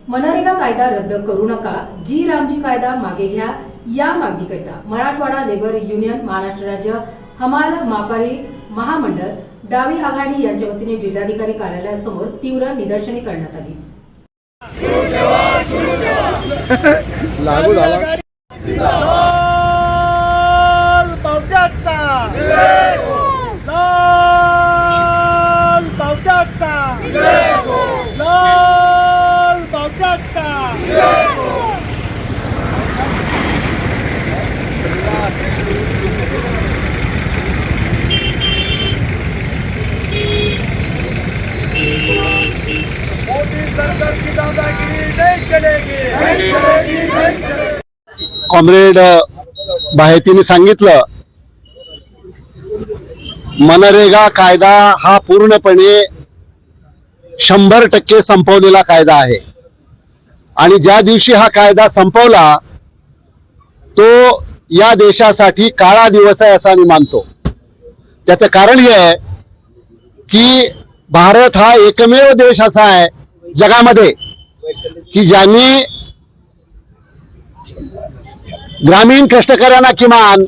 मनरेगा कायदा रद्द करू नका, जी रामजी कायदा मागे घ्या या मागणीकरिता मराठवाडा लेबर युनियन, महाराष्ट्र राज्य हमाल मापारी महामंडळ, डावी आघाडी यांच्या वतीने जिल्हाधिकारी कार्यालयासमोर तीव्र निदर्शने करण्यात आली। लागू झाला कॉम्रेड बाहेतीने सांगितलं, मनरेगा कायदा हा पूर्णपणे 100% संपवलेला कायदा आहे आणि ज्या दिवशी हा कायदा संपवला तो या देशासाठी काळा दिवस आहे असं मी मानतो। त्याचं कारण हे आहे की भारत हा एकमेव देश असा आहे जगामध्ये की ज्यांनी ग्रामीण कष्टकऱ्यांना किमान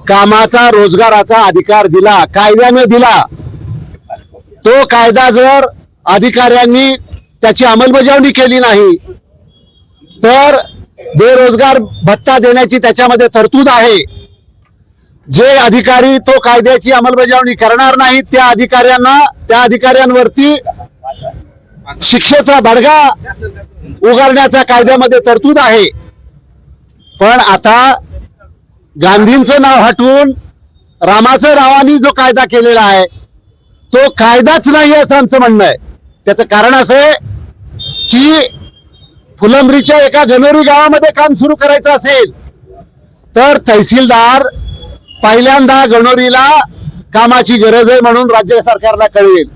कामाचा रोजगाराचा अधिकार दिला, कायद्याने दिला। तो कायदा जर अधिकाऱ्यांनी त्याची अंमलबजावणी केली नाही तर बेरोजगार भत्ता देण्याची त्याच्यामध्ये तरतूद आहे। जे अधिकारी तो कायद्याची अंमलबजावणी करणार नाही त्या अधिकाऱ्यांवरती शिक्षेचा बडगा उगारण्याचा कायद्यामध्ये तरतूद आहे। पण आता गांधींचं नाव हटवून रामाचं नावाने जो कायदा केलेला आहे तो कायदाच नाही असं आमचं म्हणणं आहे। त्याचं कारण असं आहे की फुलंब्रीच्या एका गणोरी गावामध्ये काम सुरू करायचं असेल तर तहसीलदार पहिल्यांदा गणोरीला कामाची गरज आहे म्हणून राज्य सरकारला कळवेल,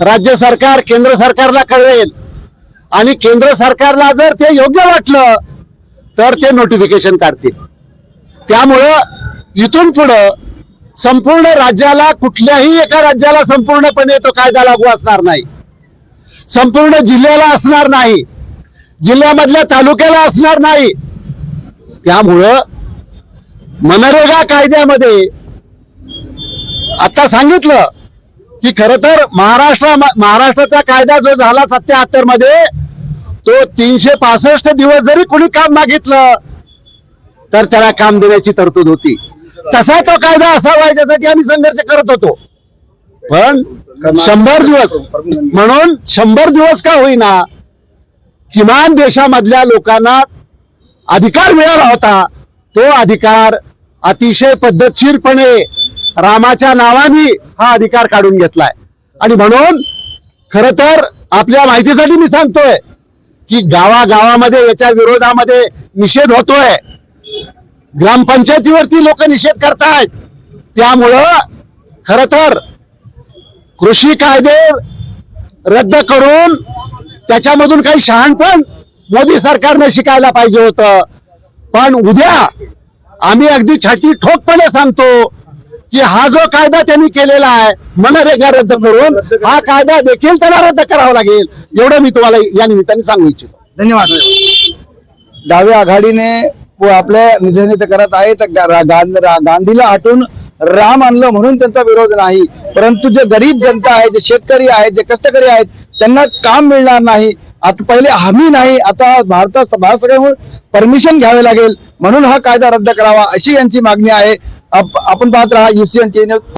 राज्य सरकार केंद्र सरकारला कळवेल आणि केंद्र सरकारला जर ते योग्य वाटलं तर ते नोटिफिकेशन काढतील। त्यामुळं इथून पुढे संपूर्ण राज्याला, कुठल्याही एका राज्याला संपूर्णपणे तो कायदा लागू असणार नाही, संपूर्ण जिल्ह्याला असणार नाही, जिल्ह्यामधल्या तालुक्याला असणार नाही। त्यामुळं मनरेगा कायद्यामध्ये आता सांगितलं की खरं तर महाराष्ट्राचा कायदा जो झाला 77 मध्ये तो 365 दिवस जरी कोणी काम मागितलं तर त्याला काम देण्याची तरतूद होती। तसा तो कायदा असावा याच्यासाठी आम्ही संघर्ष करत होतो। पण 100 दिवस म्हणून 100 दिवस का होईना किमान देशामधल्या लोकांना अधिकार मिळाला होता। तो अधिकार अतिशय पद्धतशीरपणे रामाच्या नावाने हा अधिकार काढून घेतलाय आणि म्हणून खरं तर आपल्या माहितीसाठी मी सांगतोय की गावागावामध्ये याच्या विरोधामध्ये निषेध होतोय, ग्रामपंचायतीवरती लोक निषेध करतायत। त्यामुळं खरं तर कृषी कायदे रद्द करून त्याच्यामधून काही शहाणपण मोदी सरकारने शिकायला पाहिजे होतं। पण उद्या आम्ही अगदी छाती ठोकपणे सांगतो की हा जो कायदा त्यांनी केलेला आहे मनरेगा रद्द करून, हा कायदा देखील त्याला रद्द करावा लागेल एवढं मी तुम्हाला या निमित्ताने सांगू इच्छितो। धन्यवाद। डावी आघाडीने आपल्या निधनित करत आहे तर गांधीला हटून राम आणलं म्हणून त्यांचा विरोध नाही, परंतु जे गरीब जनता आहे, जे शेतकरी आहेत, जे कष्टकरी आहेत त्यांना काम मिळणार नाही। आता पहिले हमी नाही, आता भारतासगळ्यामुळे परमिशन घ्यावे लागेल म्हणून हा कायदा रद्द करावा अशी यांची मागणी आहे। आपण पाहत राहा UCN न्यूज।